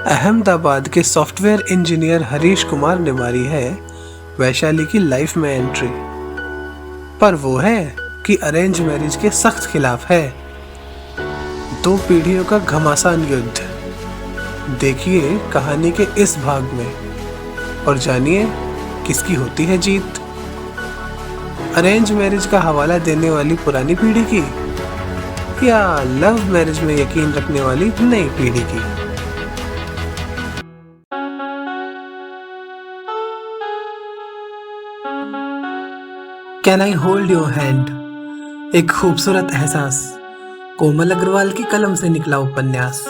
अहमदाबाद के software engineer Harish Kumar ने मारी है वैशाली की लाइफ में एंट्री। पर वो है कि अरेंज मैरिज के सख्त खिलाफ है। 2 पीढ़ियों का घमासान युद्ध। देखिए कहानी के इस भाग में और जानिए किसकी होती है जीत। अरेंज मैरिज का हवाला देने वाली पुरानी पीढ़ी की या लव मैरिज में यकीन रखने वाली नई पीढ़ी की। Can I hold your hand, एक खूबसूरत एहसास, कोमल अग्रवाल की कलम से निकला उपन्यास।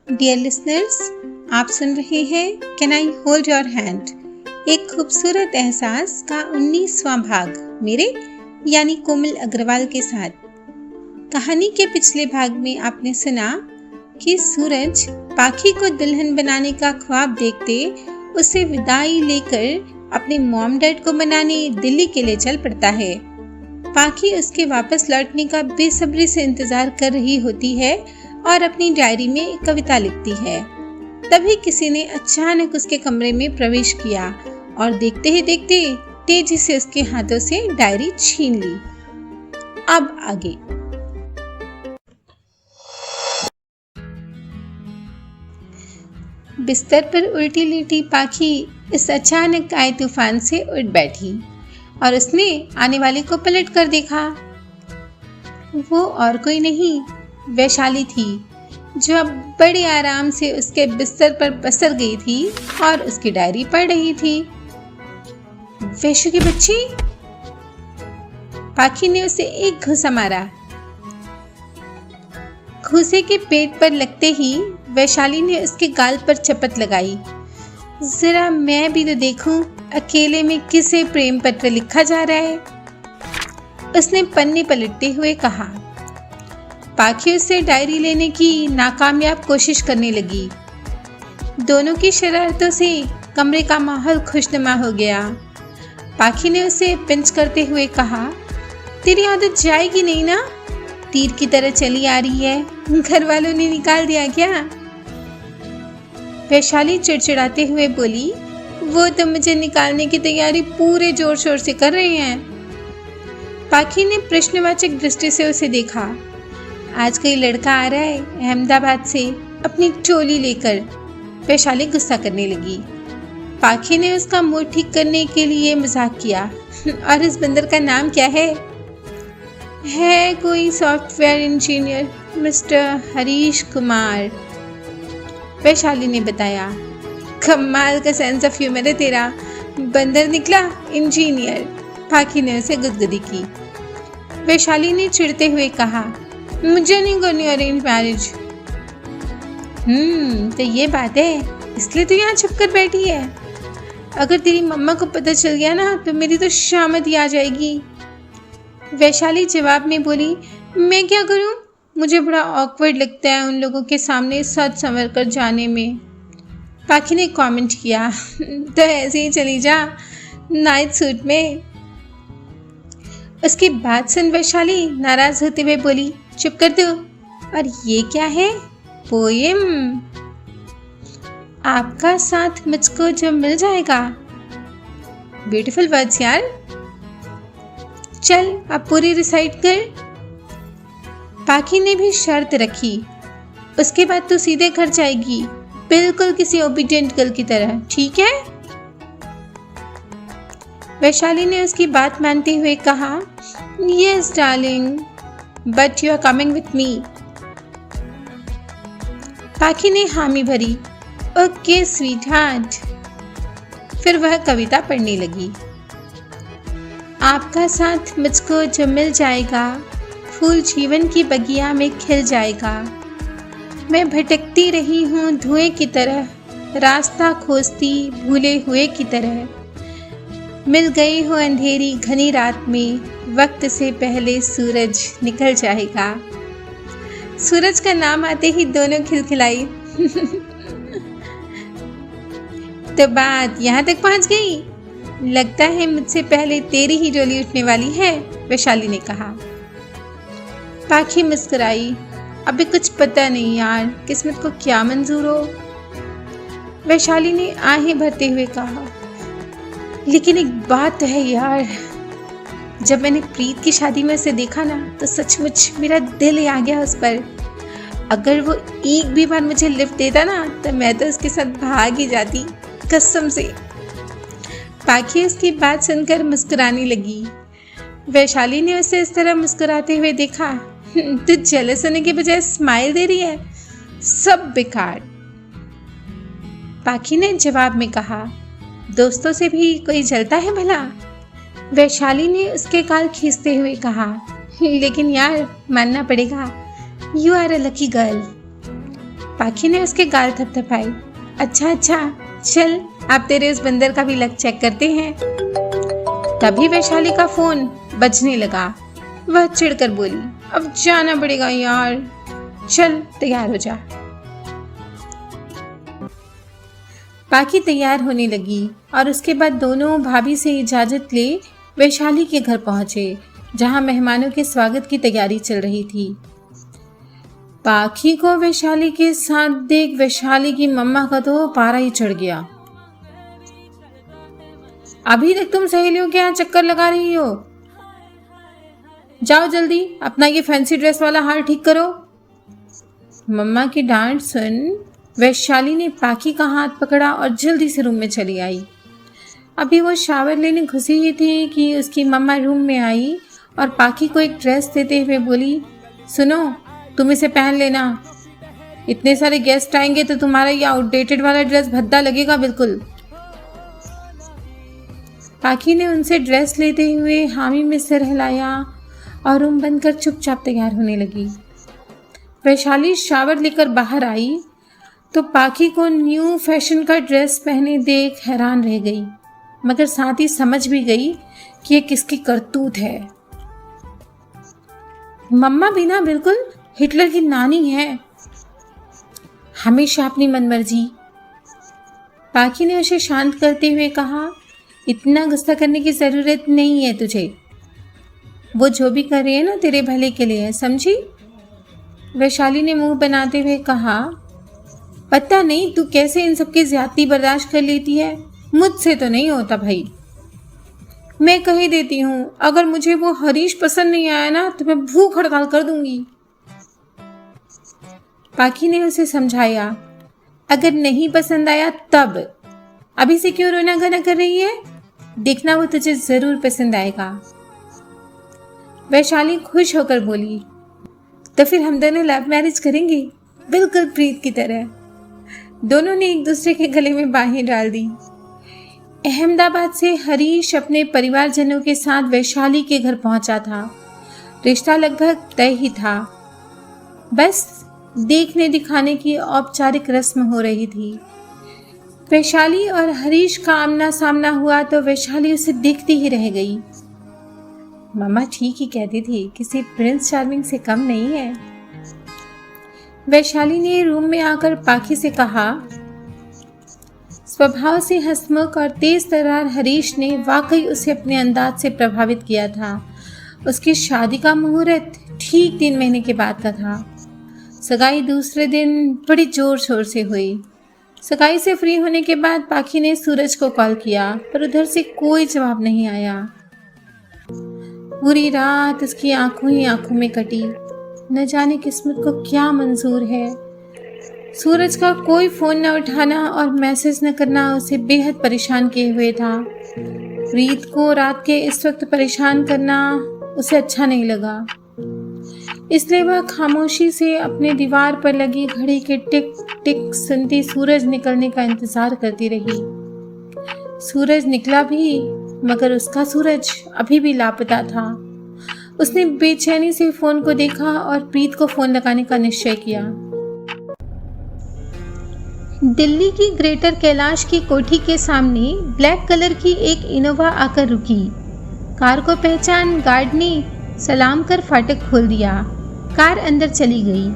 डियर लिसनर्स, आप सुन रहे हैं can I hold your hand, एक खूबसूरत एहसास का 19वां भाग मेरे यानी कोमल अग्रवाल के साथ। कहानी के पिछले भाग में आपने सुना कि सूरज पाखी को दुल्हन बनाने का ख्वाब देखते उसे विदाई लेकर अपने मॉम डैड को मनाने दिल्ली के लिए चल पड़ता है। पाखी उसके वापस लौटने का बेसब्री से इंतजार कर रही होती है और अपनी डायरी में एक कविता लिखती है। तभी किसी ने अचानक उसके कमरे में प्रवेश किया और देखते ही देखते तेजी से उसके हाथों से डायरी छीन ली। अब आगे। बिस्तर पर उल्टी लेटी पाखी इस अचानक आए तूफान से उठ बैठी और उसने आने वाले को पलट कर देखा। वो और कोई नहीं, वैशाली थी, जो अब बड़े आराम से उसके बिस्तर पर पसर गई थी और उसकी डायरी पढ़ रही थी। वैशु की बच्ची। पाखी ने उसे एक घूंसा मारा। घूंसे के पेट पर लगते ही वैशाली ने उसके गाल पर चपत लगाई। जरा मैं भी तो देखूं अकेले में किसे प्रेम पत्र लिखा जा रहा है, उसने पन्ने पलटते हुए कहा। पाखी उससे डायरी लेने की नाकामयाब कोशिश करने लगी। दोनों की शरारतों से कमरे का माहौल खुशनुमा हो गया। पाखी ने उसे पिंच करते हुए कहा, तेरी आदत जाएगी नहीं ना? तीर की तरह चली आ रही है, घर वालों ने निकाल दिया क्या? वैशाली चिड़चिड़ाते हुए बोली, वो तो मुझे निकालने की तैयारी पूरे जोर शोर से कर रहे हैं। पाखी ने प्रश्नवाचक दृष्टि से उसे देखा। आज कोई लड़का आ रहा है अहमदाबाद से अपनी टोली लेकर, वैशाली गुस्सा करने लगी। पाखी ने उसका मूड ठीक करने के लिए मजाक किया, और इस बंदर का नाम क्या है? है कोई software engineer, mister Harish Kumar, Vaishali ने बताया। कमाल का सेंस ऑफ ह्यूमर है तेरा, बंदर निकला इंजीनियर, पाखी ने उसे गुदगुदी की। वैशाली ने चिढ़ते हुए कहा, मुझे नहीं करनी अरेंज मैरिज। तो ये बात है, इसलिए तो यहाँ छुप कर बैठी है। अगर तेरी मम्मा को पता चल गया ना तो मेरी तो शामत ही आ जाएगी। वैशाली जवाब में बोली, मैं क्या करूं? मुझे बड़ा ऑकवर्ड लगता है उन लोगों के सामने सज संवर कर जाने में। पाखी ने कमेंट किया, तो ऐसे ही चली जा नाइट सूट में। उसकी बात सुन वैशाली नाराज होते हुए बोली, चुप कर दो। और ये क्या है? पोएम। आपका साथ मुझको जो मिल जाएगा। ब्यूटीफुल वर्ड्स यार। चल अब पूरी रिसाइट कर। पाखी ने भी शर्त रखी, उसके बाद तो सीधे घर जाएगी, बिल्कुल किसी ओबीडिएंट गर्ल की तरह, ठीक है? वैशाली ने उसकी बात मानते हुए कहा, yes darling, but you are coming with me. Pakhi ने हामी भरी, ओके स्वीट हार्ट। फिर वह कविता पढ़ने लगी। आपका साथ मुझको जो मिल जाएगा, फूल जीवन की बगिया में खिल जाएगा। मैं भटकती रही हूँ धुएं की तरह, रास्ता खोजती भूले हुए की तरह। मिल गई हो अंधेरी घनी रात में, वक्त से पहले सूरज निकल जाएगा। सूरज का नाम आते ही दोनों खिलखिलाई। तो बात यहाँ तक पहुँच गई। लगता है मुझसे पहले तेरी ही डोली उठने वाली है, वैशाली ने कहा। पाखी मुस्कुराई। अभी कुछ पता नहीं यार, किस्मत को क्या मंजूर हो। वैशाली ने आहें भरते हुए कहा, लेकिन एक बात तो है यार, जब मैंने प्रीत की शादी में उसे देखा ना तो सचमुच मेरा दिल ही आ गया उस पर। अगर वो एक भी बार मुझे लिफ्ट देता ना तो मैं तो उसके साथ भाग ही जाती, कसम से। पाखी उसकी बात सुनकर मुस्कुराने लगी। वैशाली ने उसे इस तरह मुस्कुराते हुए देखा। तू जेलस होने के बजाय स्माइल दे रही है, सब बेकार। पाखी ने जवाब में कहा, दोस्तों से भी कोई जलता है भला? वैशाली ने उसके गाल खींचते हुए कहा, लेकिन यार मानना पड़ेगा, you are a lucky girl. Pakhi ने उसके गाल थपथपाए। अच्छा, चल आप तेरे उस बंदर का भी लक चेक करते हैं। तभी वैशाली का फोन बजने लगा। वह चिढ़कर बोली, अब जाना पड़ेगा यार, चल तैयार हो जा। पाखी तैयार होने लगी और उसके बाद दोनों भाभी से इजाजत ले वैशाली के घर पहुंचे, जहां मेहमानों के स्वागत की तैयारी चल रही थी। पाखी को वैशाली के साथ देख वैशाली की मम्मा का तो पारा ही चढ़ गया। अभी तक तुम सहेलियों के यहाँ चक्कर लगा रही हो, जाओ जल्दी अपना ये फैंसी ड्रेस वाला हाल ठीक करो। मम्मा की डांट सुन वैशाली ने पाखी का हाथ पकड़ा और जल्दी से रूम में चली आई। अभी वो शावर लेने घुसी ही थी कि उसकी मम्मा रूम में आई और पाखी को एक ड्रेस देते हुए बोली, सुनो तुम इसे पहन लेना, इतने सारे गेस्ट आएंगे तो तुम्हारा ये आउटडेटेड वाला ड्रेस भद्दा लगेगा बिल्कुल। पाखी ने उनसे ड्रेस लेते हुए हामी में सिर हिलाया और रूम बंद कर चुपचाप तैयार होने लगी। वैशाली शावर लेकर बाहर आई तो पाखी को न्यू फैशन का ड्रेस पहने देख हैरान रह गई, मगर साथ ही समझ भी गई कि ये किसकी करतूत है। मम्मा भी ना बिल्कुल हिटलर की नानी है, हमेशा अपनी मनमर्जी। पाखी ने उसे शांत करते हुए कहा, इतना गुस्सा करने की ज़रूरत नहीं है तुझे, वो जो भी कर रही है ना तेरे भले के लिए है, समझी? वैशाली ने मुंह बनाते हुए कहा, पता नहीं तू कैसे इन सबकी ज्यादती बर्दाश्त कर लेती है, मुझसे तो नहीं होता भाई। मैं कह ही देती हूँ, अगर मुझे वो हरीश पसंद नहीं आया ना तो मैं भूख हड़ताल कर दूंगी। पाखी ने उसे समझाया, अगर नहीं पसंद आया तब, अभी से क्यों रोना गाना कर रही है, देखना वो तुझे जरूर पसंद आएगा। वैशाली खुश होकर बोली, तो फिर हम दोनों लव मैरिज करेंगे, बिल्कुल प्रीत की तरह। दोनों ने एक दूसरे के गले में बाहें डाल दी। अहमदाबाद से हरीश अपने परिवारजनों के साथ वैशाली के घर पहुंचा था। रिश्ता लगभग तय ही था, बस देखने दिखाने की औपचारिक रस्म हो रही थी। वैशाली और हरीश का आमना सामना हुआ तो वैशाली उसे देखती ही रह गई। मम्मा ठीक ही कहती थी, किसी प्रिंस चार्मिंग से कम नहीं है। वैशाली ने रूम में आकर पाखी से कहा, स्वभाव से हंसमुख और तेज तर्रार हरीश ने वाकई उसे अपने अंदाज से प्रभावित किया था। उसकी शादी का मुहूर्त ठीक 3 महीने के बाद का था। सगाई दूसरे दिन बड़ी जोर शोर से हुई। सगाई से फ्री होने के बाद पाखी ने सूरज को कॉल किया, पर उधर से कोई जवाब नहीं आया। पूरी रात उसकी आंखों ही आंखों में कटी। न जाने किस्मत को क्या मंजूर है। सूरज का कोई फोन न उठाना और मैसेज न करना उसे बेहद परेशान किए हुए था। प्रीत को रात के इस वक्त परेशान करना उसे अच्छा नहीं लगा, इसलिए वह खामोशी से अपने दीवार पर लगी घड़ी के टिक टिक सुनती सूरज निकलने का इंतजार करती रही। सूरज निकला भी, मगर उसका सूरज अभी भी लापता था। उसने बेचैनी से फोन को देखा और प्रीत को फोन लगाने का निश्चय किया। दिल्ली की ग्रेटर कैलाश की कोठी के सामने ब्लैक कलर की एक इनोवा आकर रुकी। कार को पहचान गार्ड ने सलाम कर फाटक खोल दिया। कार अंदर चली गई।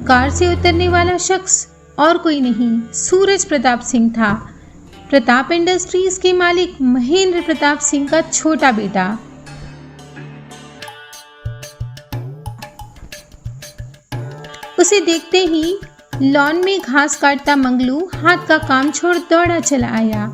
कार से उतरने वाला शख्स और कोई नहीं, सूरज प्रताप सिंह था। प्रताप इंडस्ट्रीज के मालिक महेंद्र प्रताप सिंह का छोटा बेटा। उसे देखते ही लॉन में घास काटता मंगलू हाथ का काम छोड़ दौड़ा चला आया।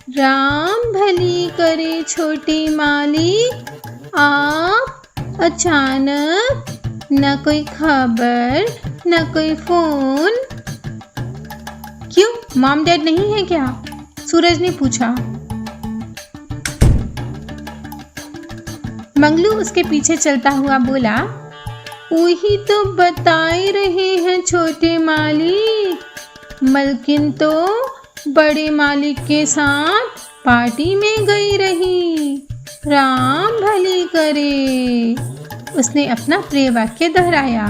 राम भली करे छोटे मालिक, आप अचानक, न कोई खबर न कोई फोन। क्यों, मॉम डैड नहीं है क्या? सूरज ने पूछा। मंगलू उसके पीछे चलता हुआ बोला, वही तो बताए रहे हैं छोटे मालिक, मलकिन तो बड़े मालिक के साथ पार्टी में गई रही। राम भली करे, उसने अपना प्रिय वाक्य दोहराया।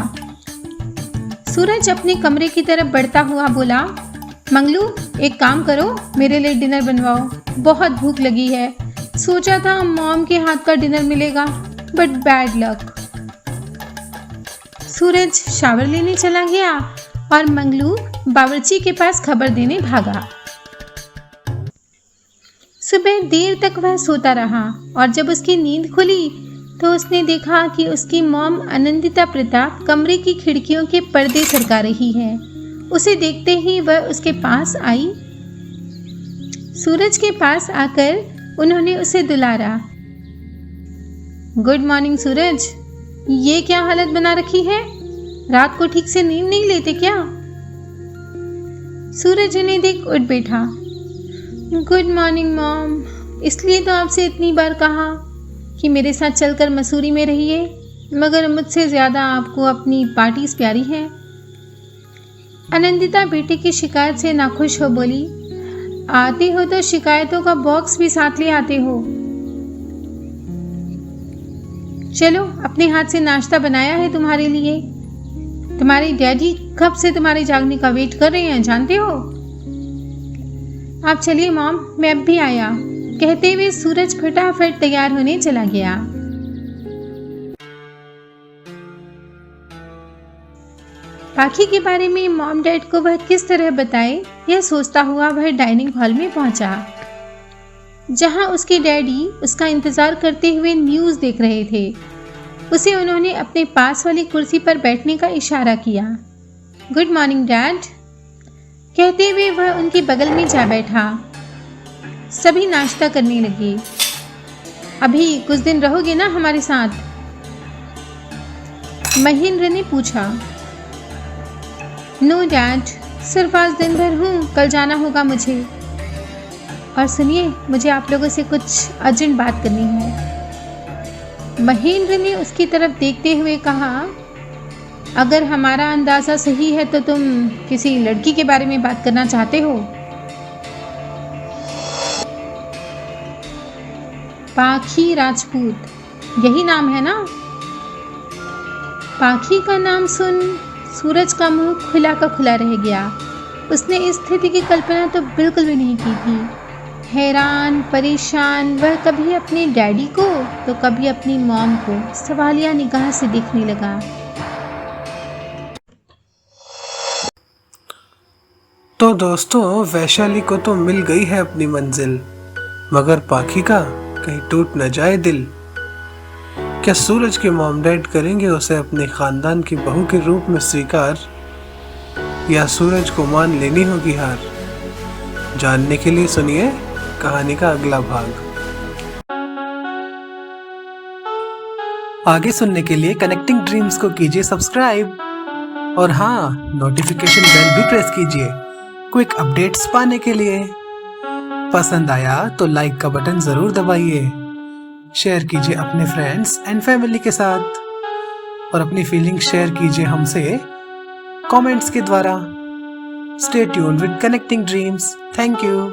सूरज अपने कमरे की तरफ बढ़ता हुआ बोला, मंगलू एक काम करो, मेरे लिए डिनर बनवाओ, बहुत भूख लगी है। सोचा था मॉम के हाथ का डिनर मिलेगा, but bad luck. Suraj shower लेने चला गया और मंगलू बावर्ची के पास खबर देने भागा। सुबह देर तक वह सोता रहा और जब उसकी नींद खुली तो उसने देखा कि उसकी मॉम आनंदिता प्रताप कमरे की खिड़कियों के पर्दे सरका रही है। उसे देखते ही वह उसके पास आई। सूरज के पास आकर उन्होंने उसे दुलारा। गुड मॉर्निंग सूरज, ये क्या हालत बना रखी है? रात को ठीक से नींद नहीं लेते क्या? सूरज उन्हें देख उठ बैठा। गुड मॉर्निंग मॉम, इसलिए तो आपसे इतनी बार कहा कि मेरे साथ चलकर मसूरी में रहिए, मगर मुझसे ज़्यादा आपको अपनी पार्टीज प्यारी हैं। आनंदिता बेटे की शिकायत से नाखुश हो बोली, आते हो तो शिकायतों का बॉक्स भी साथ ले आते हो। चलो, अपने हाथ से नाश्ता बनाया है तुम्हारे लिए। तुम्हारे डैडी कब से तुम्हारे जागने का वेट कर रहे हैं, जानते हो? आप चलिए मॉम, मैं अब भी आया, कहते हुए सूरज फटाफट तैयार होने चला गया। पाखी के बारे में मॉम डैड को वह किस तरह बताए, यह सोचता हुआ वह डाइनिंग हॉल में पहुंचा, जहां उसके डैडी उसका इंतजार करते हुए न्यूज़ देख रहे थे। उसे उन्होंने अपने पास वाली कुर्सी पर बैठने का इशारा किया। गुड मॉर्निंग डैड, कहते हुए वह उनके बगल में जा बैठा। सभी नाश्ता करने लगे। अभी कुछ दिन रहोगे ना हमारे साथ? महेंद्र ने पूछा। नो डैड, सिर्फ आज दिन भर हूँ, कल जाना होगा मुझे। और सुनिए, मुझे आप लोगों से कुछ अर्जेंट बात करनी है। महेंद्र ने उसकी तरफ देखते हुए कहा, अगर हमारा अंदाज़ा सही है तो तुम किसी लड़की के बारे में बात करना चाहते हो? पाखी राजपूत, यही नाम है ना? पाखी का नाम सुन सूरज का मुंह खुला का खुला रह गया। उसने इस स्थिति की कल्पना तो बिल्कुल भी नहीं की थी। हैरान परेशान वह कभी अपने डैडी को तो कभी अपनी मॉम को सवालिया निगाह से देखने लगा। तो दोस्तों, वैशाली को तो मिल गई है अपनी मंजिल, मगर पाखी का कहीं टूट न जाए दिल। क्या सूरज के मॉम डैड करेंगे उसे अपने खानदान की बहू के रूप में स्वीकार, या सूरज को मान लेनी होगी हार? जानने के लिए सुनिए कहानी का अगला भाग। आगे सुनने के लिए कनेक्टिंग ड्रीम्स को कीजिए सब्सक्राइब, और हाँ, नोटिफिकेशन बेल भी प्रेस कीजिए क्विक अपडेट्स पाने के लिए। पसंद आया तो लाइक का बटन जरूर दबाइए, शेयर कीजिए अपने फ्रेंड्स एंड फैमिली के साथ, और अपनी फीलिंग्स शेयर कीजिए हमसे कमेंट्स के द्वारा। Stay tuned with connecting dreams. Thank you.